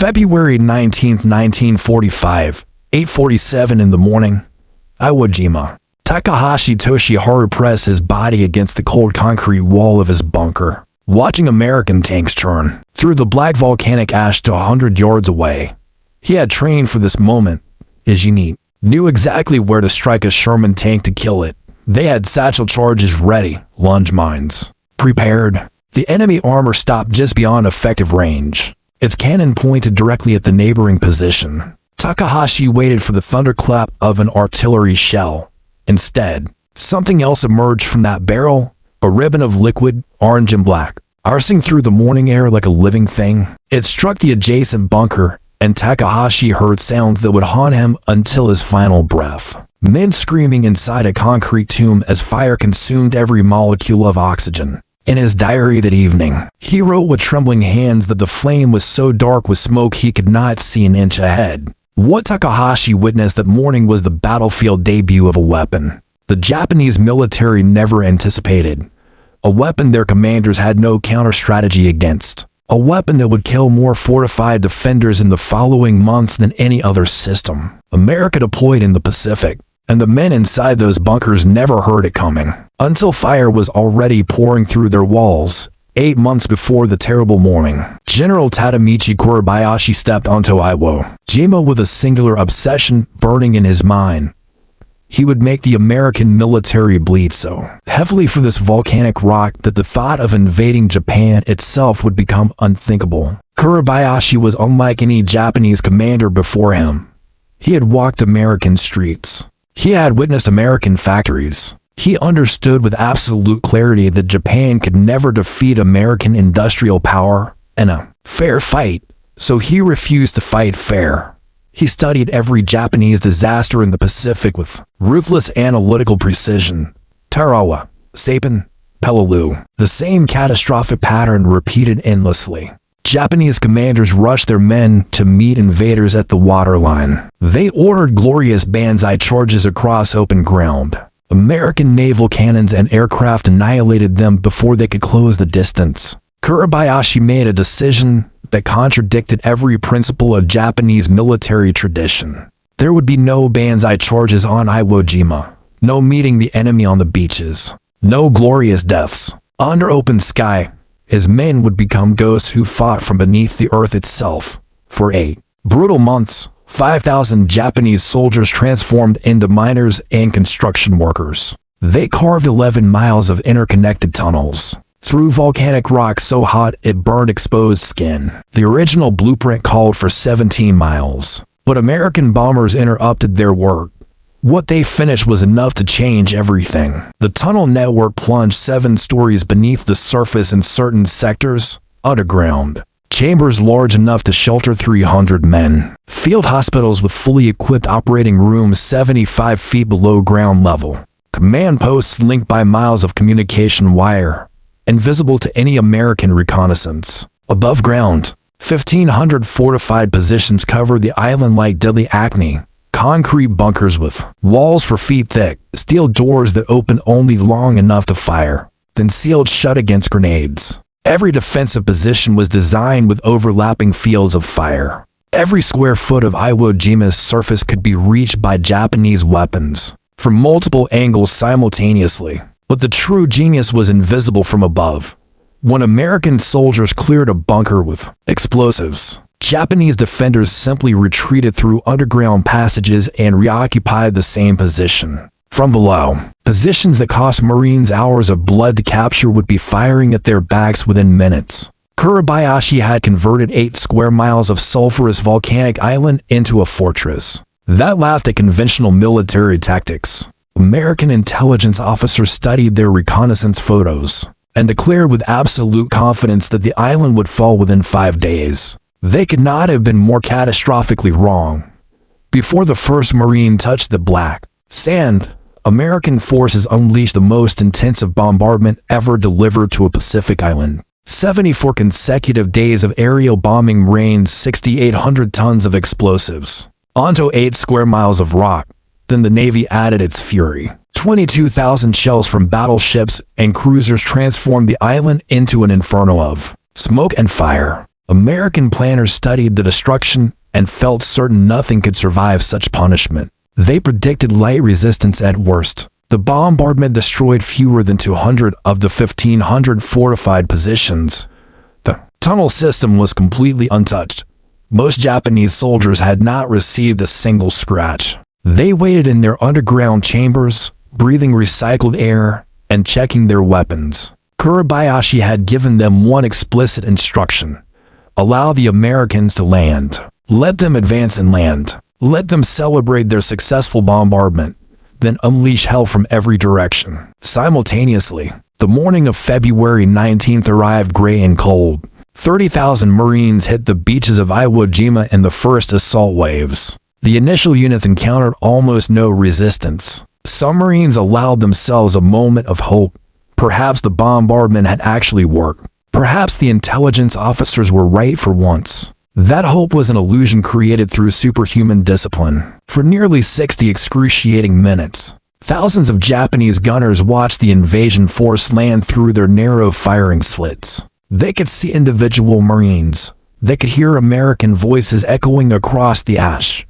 February 19, 1945, 8:47 in the morning, Iwo Jima. Takahashi Toshiharu pressed his body against the cold concrete wall of his bunker, watching American tanks churn through the black volcanic ash to 100 yards away. He had trained for this moment. His unit knew exactly where to strike a Sherman tank to kill it. They had satchel charges ready, lunge mines prepared. The enemy armor stopped just beyond effective range. Its cannon pointed directly at the neighboring position. Takahashi waited for the thunderclap of an artillery shell. Instead, something else emerged from that barrel, a ribbon of liquid, orange and black, arcing through the morning air like a living thing. It struck the adjacent bunker, and Takahashi heard sounds that would haunt him until his final breath. Men screaming inside a concrete tomb as fire consumed every molecule of oxygen. In his diary that evening, he wrote with trembling hands that the flame was so dark with smoke he could not see an inch ahead. What Takahashi witnessed that morning was the battlefield debut of a weapon the Japanese military never anticipated. A weapon their commanders had no counter-strategy against. A weapon that would kill more fortified defenders in the following months than any other system America deployed in the Pacific. And the men inside those bunkers never heard it coming, until fire was already pouring through their walls. 8 months before the terrible morning, General Tadamichi Kuribayashi stepped onto Iwo Jima with a singular obsession burning in his mind. He would make the American military bleed so heavily for this volcanic rock that the thought of invading Japan itself would become unthinkable. Kuribayashi was unlike any Japanese commander before him. He had walked American streets. He had witnessed American factories. He understood with absolute clarity that Japan could never defeat American industrial power in a fair fight, so he refused to fight fair. He studied every Japanese disaster in the Pacific with ruthless analytical precision. Tarawa, Saipan, Peleliu, the same catastrophic pattern repeated endlessly. Japanese commanders rushed their men to meet invaders at the waterline. They ordered glorious banzai charges across open ground. American naval cannons and aircraft annihilated them before they could close the distance. Kuribayashi made a decision that contradicted every principle of Japanese military tradition. There would be no banzai charges on Iwo Jima, no meeting the enemy on the beaches, no glorious deaths. Under open sky, his men would become ghosts who fought from beneath the earth itself. For 8 brutal months, 5,000 Japanese soldiers transformed into miners and construction workers. They carved 11 miles of interconnected tunnels through volcanic rock so hot it burned exposed skin. The original blueprint called for 17 miles, but American bombers interrupted their work. What they finished was enough to change everything. The tunnel network plunged 7 stories beneath the surface in certain sectors, underground. Chambers large enough to shelter 300 men. Field hospitals with fully equipped operating rooms 75 feet below ground level. Command posts linked by miles of communication wire, invisible to any American reconnaissance. Above ground, 1,500 fortified positions covered the island like deadly acne. Concrete bunkers with walls 4 feet thick, steel doors that opened only long enough to fire, then sealed shut against grenades. Every defensive position was designed with overlapping fields of fire. Every square foot of Iwo Jima's surface could be reached by Japanese weapons from multiple angles simultaneously. But the true genius was invisible from above. When American soldiers cleared a bunker with explosives, Japanese defenders simply retreated through underground passages and reoccupied the same position. From below, positions that cost Marines hours of blood to capture would be firing at their backs within minutes. Kuribayashi had converted 8 square miles of sulfurous volcanic island into a fortress that laughed at conventional military tactics. American intelligence officers studied their reconnaissance photos and declared with absolute confidence that the island would fall within 5 days. They could not have been more catastrophically wrong. Before the first Marine touched the black sand, American forces unleashed the most intensive bombardment ever delivered to a Pacific island. 74 consecutive days of aerial bombing rained 6,800 tons of explosives onto 8 square miles of rock. Then the Navy added its fury. 22,000 shells from battleships and cruisers transformed the island into an inferno of smoke and fire. American planners studied the destruction and felt certain nothing could survive such punishment. They predicted light resistance at worst. The bombardment destroyed fewer than 200 of the 1,500 fortified positions. The tunnel system was completely untouched. Most Japanese soldiers had not received a single scratch. They waited in their underground chambers, breathing recycled air and checking their weapons. Kuribayashi had given them one explicit instruction: allow the Americans to land. Let them advance and land. Let them celebrate their successful bombardment, then unleash hell from every direction. Simultaneously, the morning of February 19th arrived gray and cold. 30,000 Marines hit the beaches of Iwo Jima in the first assault waves. The initial units encountered almost no resistance. Some Marines allowed themselves a moment of hope. Perhaps the bombardment had actually worked. Perhaps the intelligence officers were right for once. That hope was an illusion created through superhuman discipline. For nearly 60 excruciating minutes, thousands of Japanese gunners watched the invasion force land through their narrow firing slits. They could see individual Marines. They could hear American voices echoing across the ash.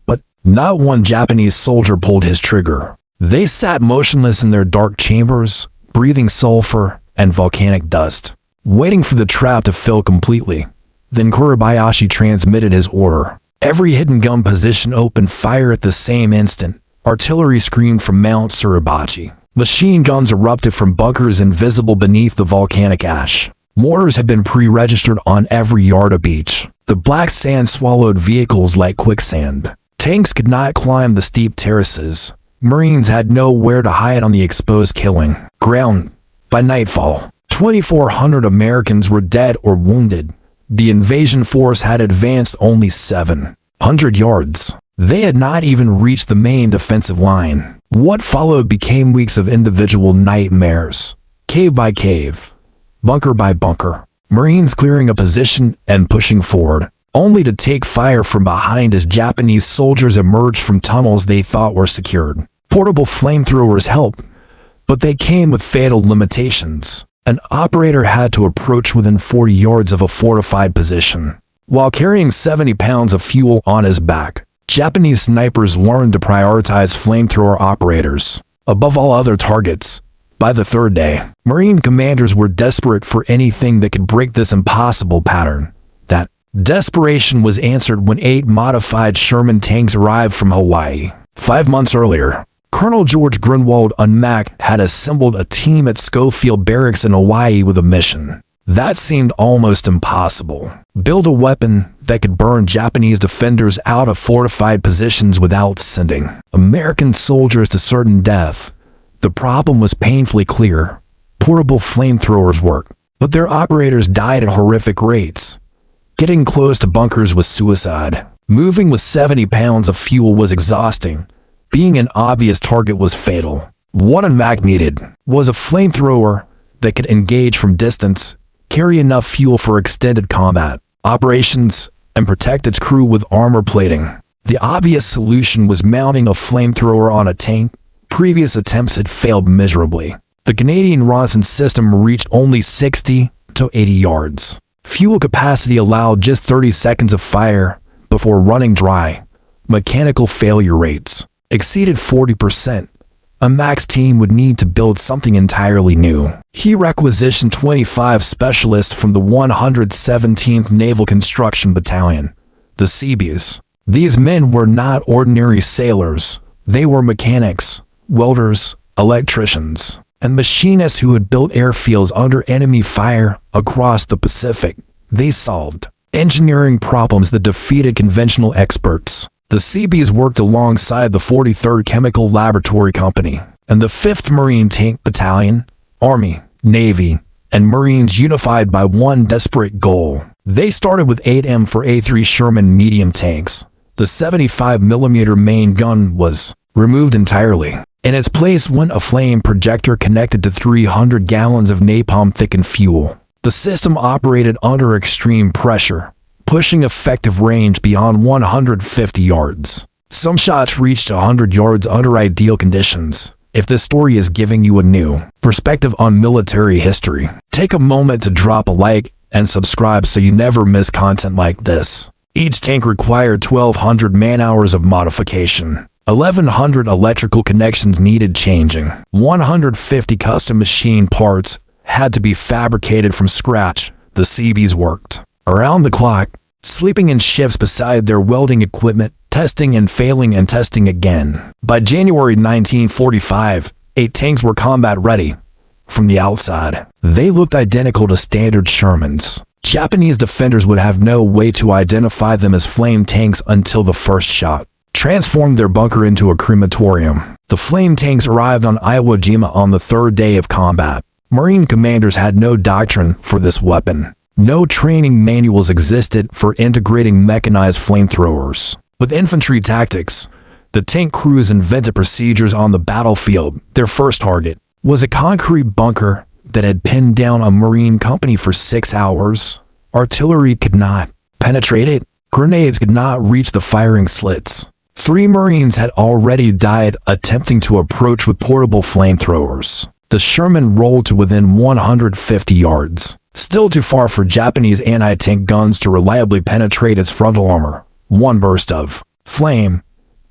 But not one Japanese soldier pulled his trigger. They sat motionless in their dark chambers, breathing sulfur and volcanic dust, waiting for the trap to fill completely. Then Kuribayashi transmitted his order. Every hidden gun position opened fire at the same instant. Artillery screamed from Mount Suribachi. Machine guns erupted from bunkers invisible beneath the volcanic ash. Mortars had been pre-registered on every yard of beach. The black sand swallowed vehicles like quicksand. Tanks could not climb the steep terraces. Marines had nowhere to hide on the exposed killing ground. By nightfall, 2,400 Americans were dead or wounded. The invasion force had advanced only 700 yards. They had not even reached the main defensive line. What followed became weeks of individual nightmares. Cave by cave, bunker by bunker, Marines clearing a position and pushing forward, only to take fire from behind as Japanese soldiers emerged from tunnels they thought were secured. Portable flamethrowers helped, but they came with fatal limitations. An operator had to approach within 40 yards of a fortified position, while carrying 70 pounds of fuel on his back. Japanese snipers learned to prioritize flamethrower operators above all other targets. By the third day, Marine commanders were desperate for anything that could break this impossible pattern. That desperation was answered when 8 modified Sherman tanks arrived from Hawaii. 5 months earlier, Colonel George Grunwald Unmac had assembled a team at Schofield Barracks in Hawaii with a mission. That seemed almost impossible. Build a weapon that could burn Japanese defenders out of fortified positions without sending American soldiers to certain death. The problem was painfully clear. Portable flamethrowers worked, but their operators died at horrific rates. Getting close to bunkers was suicide. Moving with 70 pounds of fuel was exhausting. Being an obvious target was fatal. What Unmac needed was a flamethrower that could engage from distance, carry enough fuel for extended combat operations, and protect its crew with armor plating. The obvious solution was mounting a flamethrower on a tank. Previous attempts had failed miserably. The Canadian Ronson system reached only 60 to 80 yards. Fuel capacity allowed just 30 seconds of fire before running dry. Mechanical failure rates exceeded 40%. Unmac's team would need to build something entirely new. He requisitioned 25 specialists from the 117th Naval Construction Battalion, the Seabees. These men were not ordinary sailors. They were mechanics, welders, electricians, and machinists who had built airfields under enemy fire across the Pacific. They solved engineering problems that defeated conventional experts. The Seabees worked alongside the 43rd Chemical Laboratory Company and the 5th Marine Tank Battalion, Army, Navy, and Marines unified by one desperate goal. They started with 8 M4A3 Sherman medium tanks. The 75mm main gun was removed entirely. In its place went a flame projector connected to 300 gallons of napalm-thickened fuel. The system operated under extreme pressure, pushing effective range beyond 150 yards. Some shots reached 100 yards under ideal conditions. If this story is giving you a new perspective on military history, take a moment to drop a like and subscribe so you never miss content like this. Each tank required 1,200 man-hours of modification. 1,100 electrical connections needed changing. 150 custom machine parts had to be fabricated from scratch. The Seabees worked around the clock, sleeping in shifts beside their welding equipment, testing and failing and testing again. By January 1945, 8 tanks were combat ready. From the outside, they looked identical to standard Shermans. Japanese defenders would have no way to identify them as flame tanks until the first shot transformed their bunker into a crematorium. The flame tanks arrived on Iwo Jima on the 3rd day of combat. Marine commanders had no doctrine for this weapon. No training manuals existed for integrating mechanized flamethrowers. With infantry tactics, the tank crews invented procedures on the battlefield. Their first target was a concrete bunker that had pinned down a Marine company for 6 hours. Artillery could not penetrate it. Grenades could not reach the firing slits. 3 Marines had already died attempting to approach with portable flamethrowers. The Sherman rolled to within 150 yards. Still too far for Japanese anti-tank guns to reliably penetrate its frontal armor. One burst of flame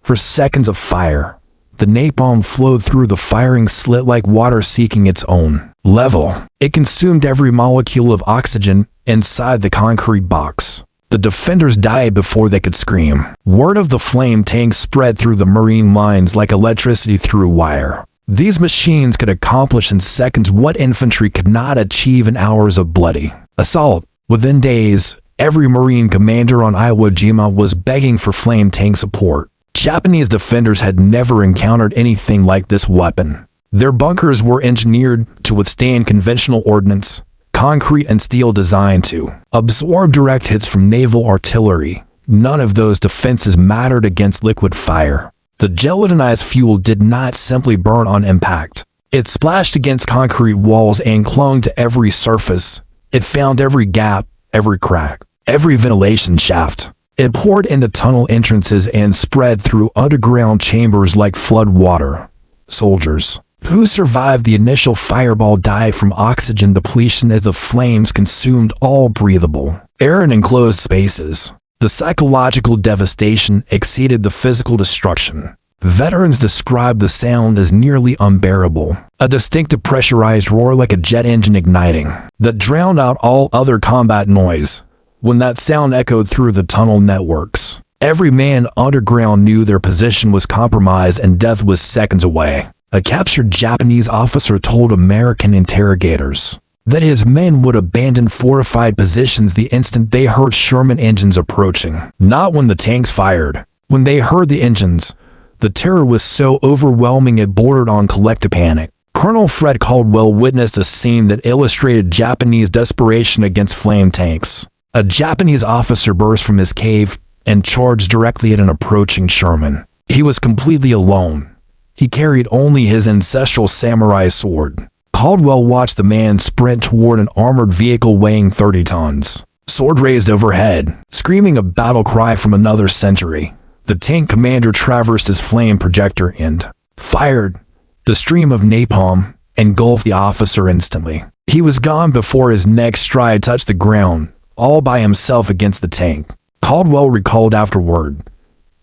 for seconds of fire. The napalm flowed through the firing slit like water seeking its own level. It consumed every molecule of oxygen inside the concrete box. The defenders died before they could scream. Word of the flame tank spread through the Marine lines like electricity through wire. These machines could accomplish in seconds what infantry could not achieve in hours of bloody assault. Within days, every Marine commander on Iwo Jima was begging for flame tank support. Japanese defenders had never encountered anything like this weapon. Their bunkers were engineered to withstand conventional ordnance, concrete and steel designed to absorb direct hits from naval artillery. None of those defenses mattered against liquid fire. The gelatinized fuel did not simply burn on impact. It splashed against concrete walls and clung to every surface. It found every gap, every crack, every ventilation shaft. It poured into tunnel entrances and spread through underground chambers like flood water. Soldiers who survived the initial fireball died from oxygen depletion as the flames consumed all breathable air in enclosed spaces. The psychological devastation exceeded the physical destruction. Veterans described the sound as nearly unbearable, a distinctive pressurized roar like a jet engine igniting that drowned out all other combat noise. When that sound echoed through the tunnel networks, every man underground knew their position was compromised and death was seconds away. A captured Japanese officer told American interrogators that his men would abandon fortified positions the instant they heard Sherman engines approaching. Not when the tanks fired. When they heard the engines, the terror was so overwhelming it bordered on collective panic. Colonel Fred Caldwell witnessed a scene that illustrated Japanese desperation against flame tanks. A Japanese officer burst from his cave and charged directly at an approaching Sherman. He was completely alone. He carried only his ancestral samurai sword. Caldwell watched the man sprint toward an armored vehicle weighing 30 tons. Sword raised overhead, screaming a battle cry from another century. The tank commander traversed his flame projector and fired. The stream of napalm engulfed the officer instantly. He was gone before his next stride touched the ground, all by himself against the tank. Caldwell recalled afterward,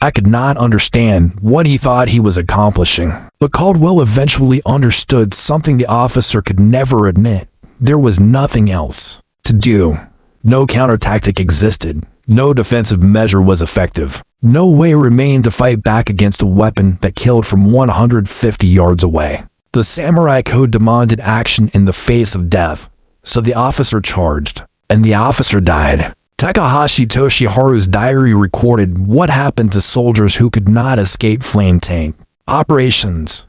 "I could not understand what he thought he was accomplishing." But Caldwell eventually understood something the officer could never admit. There was nothing else to do. No counter-tactic existed. No defensive measure was effective. No way remained to fight back against a weapon that killed from 150 yards away. The samurai code demanded action in the face of death, so the officer charged, and the officer died. Takahashi Toshiharu's diary recorded what happened to soldiers who could not escape flame tank operations.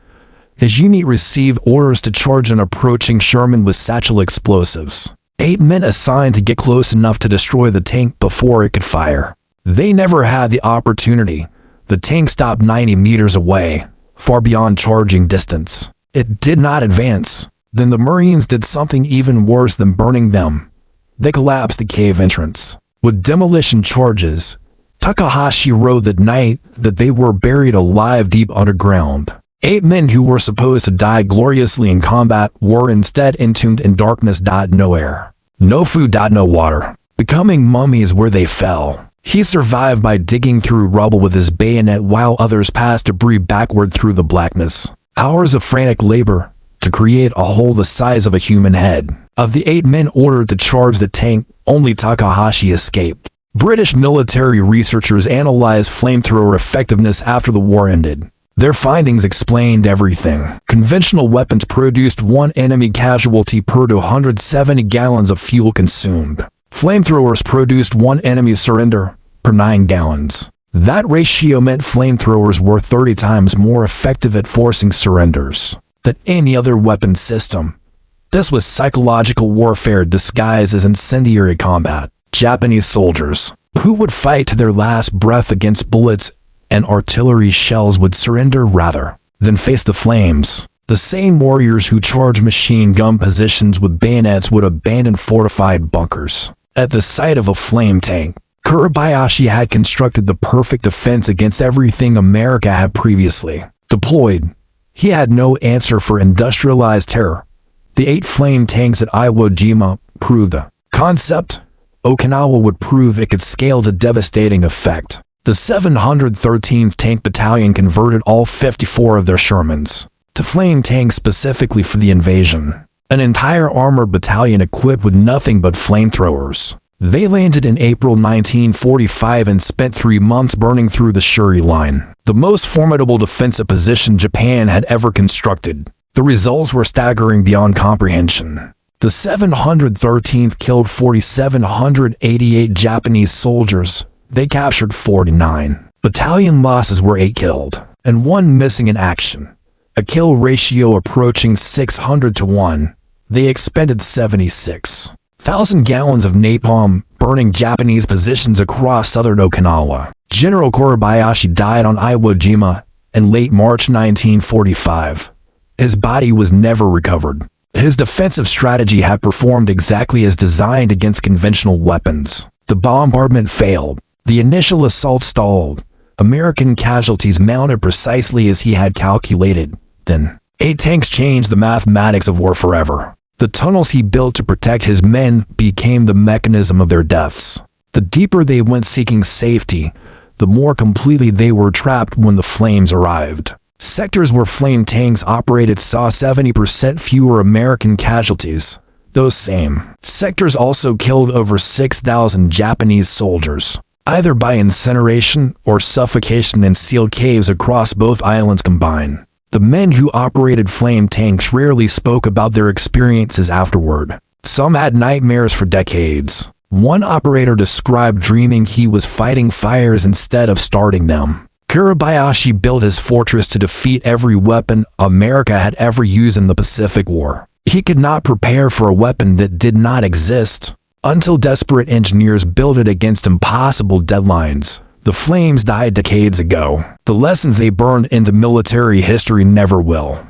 His unit received orders to charge an approaching Sherman with satchel explosives. 8 men assigned to get close enough to destroy the tank before it could fire. They never had the opportunity. The tank stopped 90 meters away, far beyond charging distance. It did not advance. Then the Marines did something even worse than burning them. They collapsed the cave entrance. With demolition charges, Takahashi wrote that night that they were buried alive deep underground. 8 men who were supposed to die gloriously in combat were instead entombed in darkness. Nowhere No food, no water. Becoming mummies where they fell. He survived by digging through rubble with his bayonet while others passed debris backward through the blackness. Hours of frantic labor to create a hole the size of a human head. Of the 8 men ordered to charge the tank, only Takahashi escaped. British military researchers analyzed flamethrower effectiveness after the war ended. Their findings explained everything. Conventional weapons produced 1 enemy casualty per 270 gallons of fuel consumed. Flamethrowers produced 1 enemy surrender per 9 gallons. That ratio meant flamethrowers were 30 times more effective at forcing surrenders than any other weapon system. This was psychological warfare disguised as incendiary combat. Japanese soldiers, who would fight to their last breath against bullets and artillery shells, would surrender rather than face the flames. The same warriors who charged machine gun positions with bayonets would abandon fortified bunkers. At the sight of a flame tank, Kuribayashi had constructed the perfect defense against everything America had previously deployed. He had no answer for industrialized terror. The 8 flame tanks at Iwo Jima proved the concept. Okinawa would prove it could scale to devastating effect. The 713th Tank Battalion converted all 54 of their Shermans to flame tanks specifically for the invasion. An entire armored battalion equipped with nothing but flamethrowers. They landed in April 1945 and spent 3 months burning through the Shuri line, the most formidable defensive position Japan had ever constructed. The results were staggering beyond comprehension. The 713th killed 4,788 Japanese soldiers. They captured 49. Battalion losses were 8 killed and 1 missing in action. A kill ratio approaching 600 to 1. They expended 76,000 gallons of napalm, burning Japanese positions across southern Okinawa. General Kuribayashi died on Iwo Jima in late March 1945. His body was never recovered. His defensive strategy had performed exactly as designed against conventional weapons. The bombardment failed. The initial assault stalled. American casualties mounted precisely as he had calculated. Then, 8 tanks changed the mathematics of war forever. The tunnels he built to protect his men became the mechanism of their deaths. The deeper they went seeking safety, the more completely they were trapped when the flames arrived. Sectors where flame tanks operated saw 70% fewer American casualties. Those same sectors also killed over 6,000 Japanese soldiers, either by incineration or suffocation in sealed caves across both islands combined. The men who operated flame tanks rarely spoke about their experiences afterward. Some had nightmares for decades. One operator described dreaming he was fighting fires instead of starting them. Kuribayashi built his fortress to defeat every weapon America had ever used in the Pacific War. He could not prepare for a weapon that did not exist. Until desperate engineers built it against impossible deadlines. The flames died decades ago. The lessons they burned into military history never will.